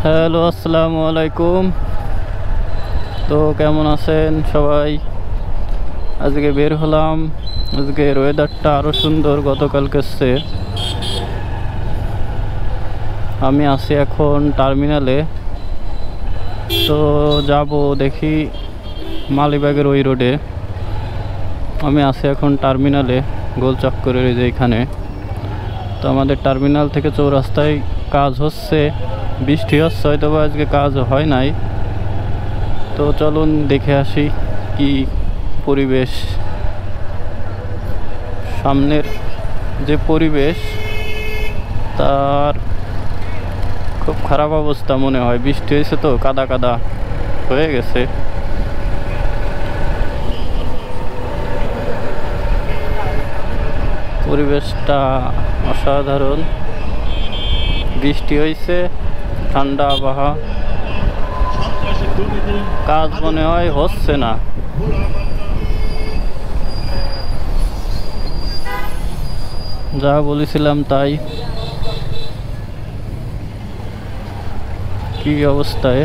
Hello, আসসালামু আলাইকুম। তো কেমন আছেন সবাই? আজকে বের হলাম। আজকের ওয়েদারটা আরও সুন্দর গতকালকের চেয়ে। আমি আছি এখন টার্মিনালে। তো যাব দেখি মালিবাগের ওই রোডে। আমি আছি এখন টার্মিনালে গোলচক্করের যে এখানে। তো আমাদের টার্মিনাল থেকে চৌরাস্তায় কাজ হচ্ছে, বৃষ্টি হচ্ছে, হয়তো বা আজকে কাজ হয় নাই। তো চলুন দেখে আসি কি পরিবেশ। সামনের যে পরিবেশ তার খুব খারাপ অবস্থা মনে হয়। বৃষ্টি হয়েছে তো কাদা কাদা হয়ে গেছে। পরিবেশটা অসাধারণ। বৃষ্টি হয়েছে, ঠান্ডা আবহাওয়া, কাজ মনে হয় হচ্ছে না। যা বলেছিলাম তাই। কি অবস্থায়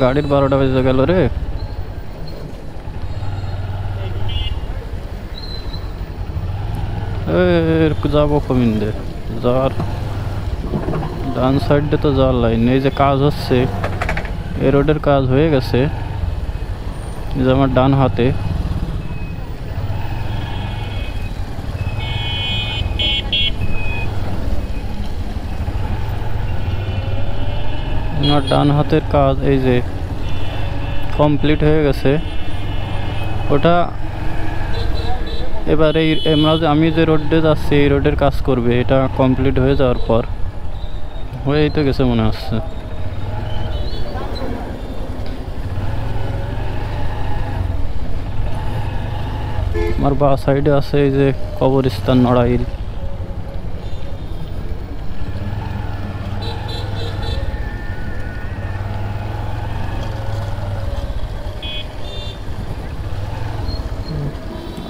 গাড়ির 12টা বেজে গেল রে। যাবো কমিন্দে যার ডান সাইডে তো যাওয়ার লাইন। এই যে কাজ হচ্ছে, এই রোডের কাজ হয়ে গেছে। এই যে আমার ডান হাতে আমার ডান হাতের কাজ এই যে কমপ্লিট হয়ে গেছে। ওটা এবার এই আমি যে রোডে যাচ্ছি এই রোডের কাজ করবে। এটা কমপ্লিট হয়ে যাওয়ার পর হয়েই তো গেছে মনে হচ্ছে। আমার বা সাইডে আছে এই যে কবরস্থান নড়াইল।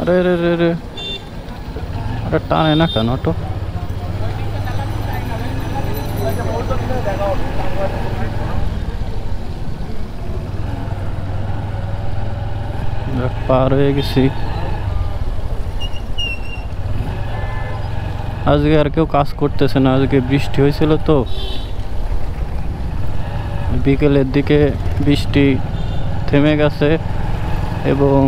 अरे रे रे रे, अरे टाने ना केन অটো? পার হয়ে গেছি। আজকে আর কেউ কাজ করতেছে না। আজকে বৃষ্টি হয়েছিল তো, বিকেলের দিকে বৃষ্টি থেমে গেছে এবং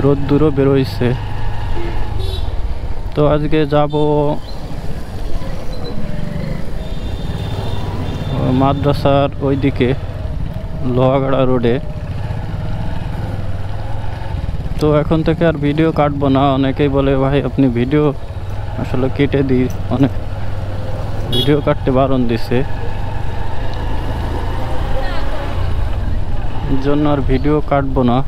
রোদ্দুরও বেরোইছে। তো আজকে যাব মাদ্রাসার ওইদিকে লোহাগাড়া রোডে। তো এখন থেকে আর ভিডিও কাটবো না। অনেকেই বলে ভাই আপনি ভিডিও আসলে কেটে দিই, অনেক ভিডিও কাটতে বারণ দিছে, এর জন্য আর ভিডিও কাটবো না।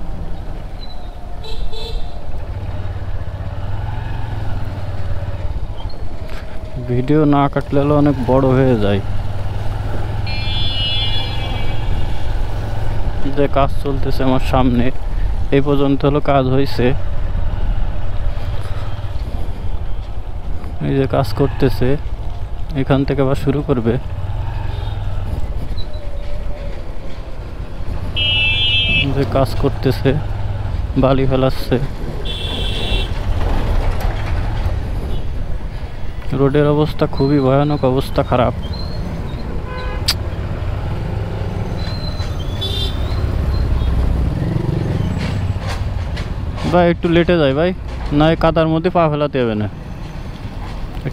ভিডিও না কাটলে অনেক বড় হয়ে যায়। যে কাজ চলতেছে আমার সামনে, এই পর্যন্ত হলো কাজ হয়েছে। এই যে কাজ করতেছে, এখান থেকে আবার শুরু করবে। যে কাজ করতেছে, বালি ফেলাচ্ছে। রোডের অবস্থা খুবই ভয়ানক, অবস্থা খারাপ। ভাই একটু লেটে যায় ভাই, না এই কাদার মধ্যে পা ফেলাতে হবে না।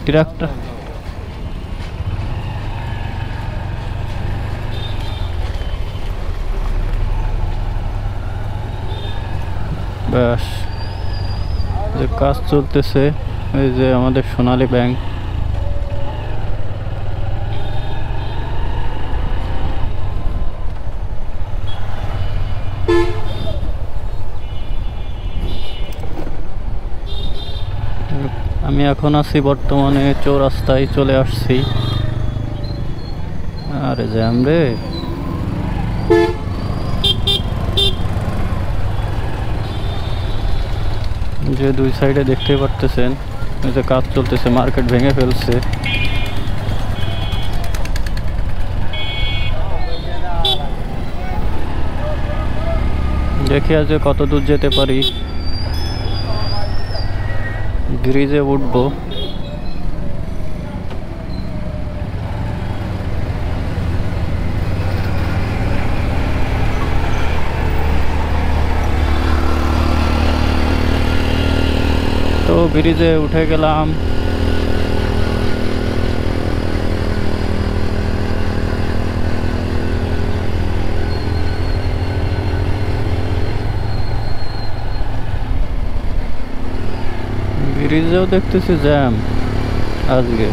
ট্রাকটা ব্যাস, যে কাজ চলতেছে। এই যে আমাদের সোনালী ব্যাংক, আমি এখন আছি বর্তমানে চৌরাস্তায় চলে আসছি। আরে জ্যাম রে। যে দুই সাইডে দেখতে পারতেছেন এই যে কাজ চলতেছে, মার্কেট ভেঙে ফেলছে। দেখি আজ কত দূর যেতে পারি। ব্রিজে উঠবো। তো ব্রিজে উঠে গেলাম। ব্রিজেও দেখতেছি জ্যাম আজকে।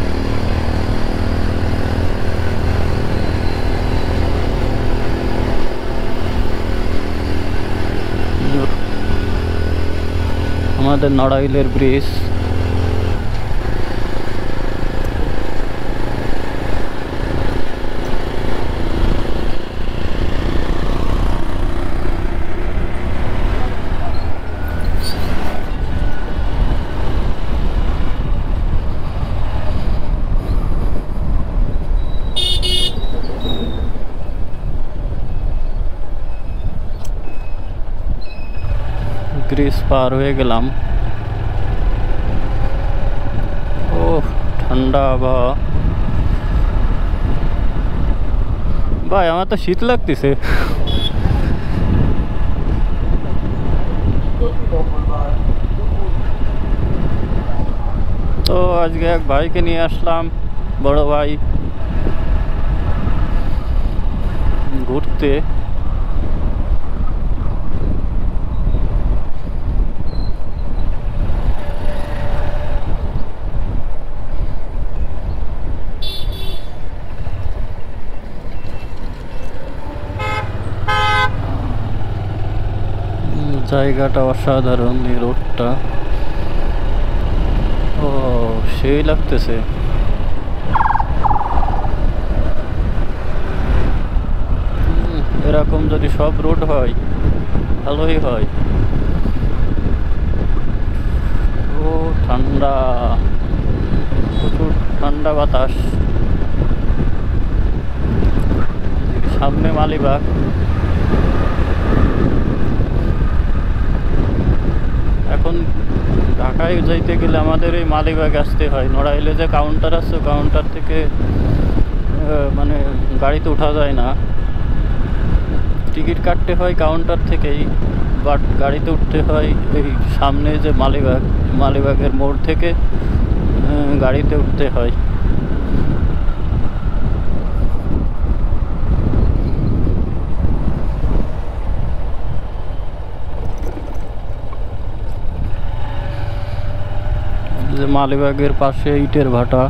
আমাদের নড়াইলের ব্রিজ। ব্রিজ পার হয়ে গেলাম। ও ঠান্ডা আবহাওয়া ভাই, আমার তো শীত লাগতেছে। তো আজকে এক ভাইকে নিয়ে আসলাম, বড় ভাই, ঘুরতে। জায়গাটা অসাধারণ, এই রোডটা ও সেই লাগতেছে। এরকম যদি সব রোড হয় ভালোই হয়। ও ঠান্ডা, প্রচুর ঠান্ডা বাতাস। সামনে মালিবাগ। এখন ঢাকায় যাইতে গেলে আমাদের এই মালিবাগ আসতে হয়। নড়াইলে যে কাউন্টার আছে, কাউন্টার থেকে মানে গাড়িতে ওঠা যায় না, টিকিট কাটতে হয় কাউন্টার থেকেই, বাট গাড়িতে উঠতে হয় এই সামনে যে মালিবাগ, মালিবাগের মোড় থেকে গাড়িতে উঠতে হয়। যে মালিবাগের পাশে ইটের ভাটা।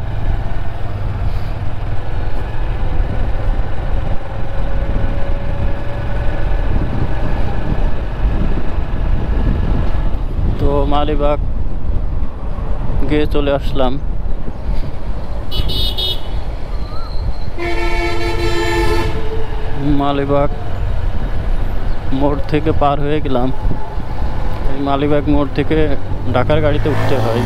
তো মালিবাগ গিয়ে চলে আসলাম। মালিবাগ মোড় থেকে পার হয়ে গেলাম। এই মালিবাগ মোড় থেকে ঢাকার গাড়িতে উঠতে হয়।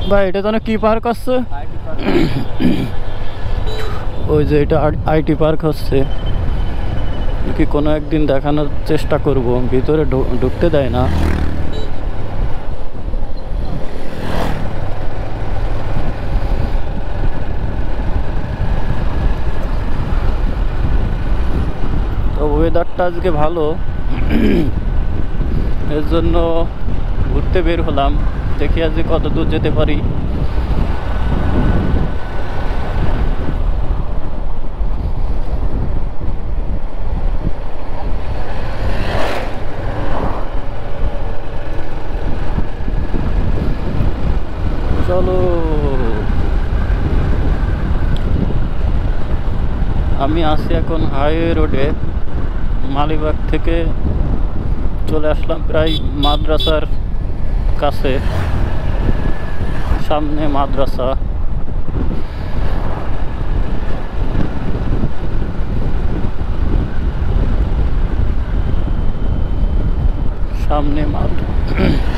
ভাই এটা তো কি পার্ক আছে? ওই যে এটা আইটি পার্ক হচ্ছে কি, কোনো একদিন দেখানোর চেষ্টা করব। ভিতরে ঢুকতে দেয় না। তো ওয়েদারটা আজকে ভালো, এর জন্য ঘুরতে বের হলাম। দেখি আজকে কত দূর যেতে পারি। চলো, আমি আছি এখন হাইওয়ে রোডে। মালিবাগ থেকে চলে আসলাম প্রায় মাদ্রাসার কাছে। সামনে মাদ্রাসা। সামনে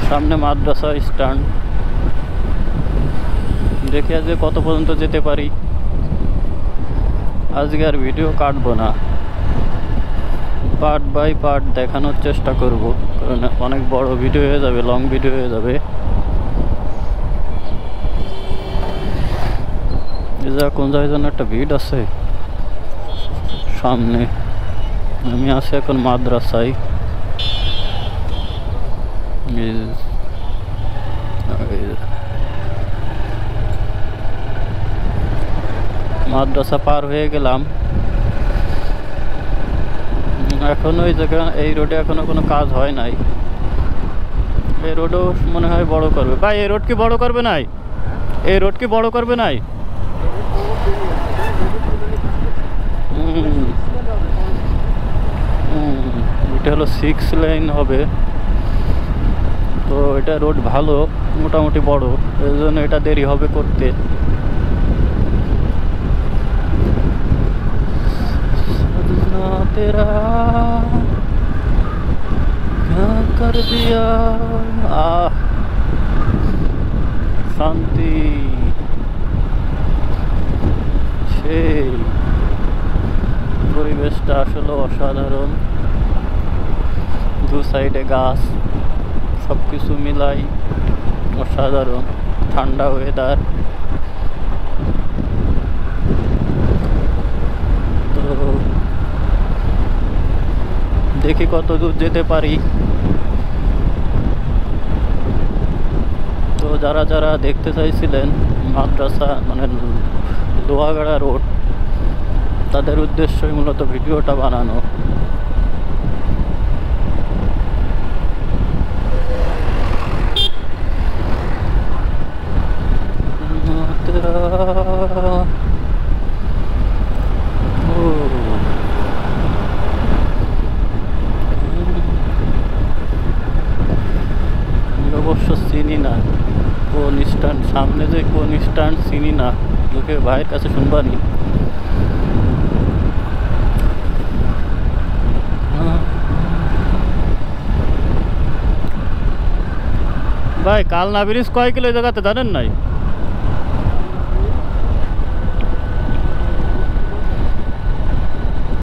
সামনে মাদ্রাসা স্ট্যান্ড। দেখি আজ কত পর্যন্ত যেতে পারি। আজকে আর ভিডিও কাটবো না, পার্ট বাই পার্ট দেখানোর চেষ্টা করব, কারণ অনেক বড় ভিডিও হয়ে যাবে, লং ভিডিও হয়ে যাবে। কোন জায়গায় যেন একটা ভিড় আছে সামনে। আমি আছি এখন মাদ্রাসায়। মাদ্রাসা পার হয়ে গেলাম। এখন ওই জায়গা এই রোডে এখনো কোনো কাজ হয় নাই। এই রোডও মনে হয় বড় করবে। ভাই এই রোড কি বড় করবে নাই? এই রোড কি বড় করবে নাই? এটা হলো 6 লাইন হবে, তো এটা রোড ভালো, মোটামুটি বড়, এই জন্য এটা দেরি হবে করতে। तेरा क्या कर दिया শান্তি। সেই পরিবেশটা আসলে অসাধারণ, দু সাইডে গাছ, সব কিছু মিলাই অসাধারণ। ঠান্ডা ওয়েদার। তো দেখি কত দূর যেতে পারি। তো যারা যারা দেখতে চাইছিলেন মাদ্রাসা মানে লোহাগাড়া রোড, তাদের উদ্দেশ্যই মূলত ভিডিওটা বানানো। অবশ্য চিনি না কোন স্ট্যান্ড, সামনে যে কোন স্ট্যান্ড চিনি না, লোকে ভাইয়ের কাছে শুনবানি। ভাই কালনা ব্রিজ কয় কিলো জায়গাতে জানেন নাই?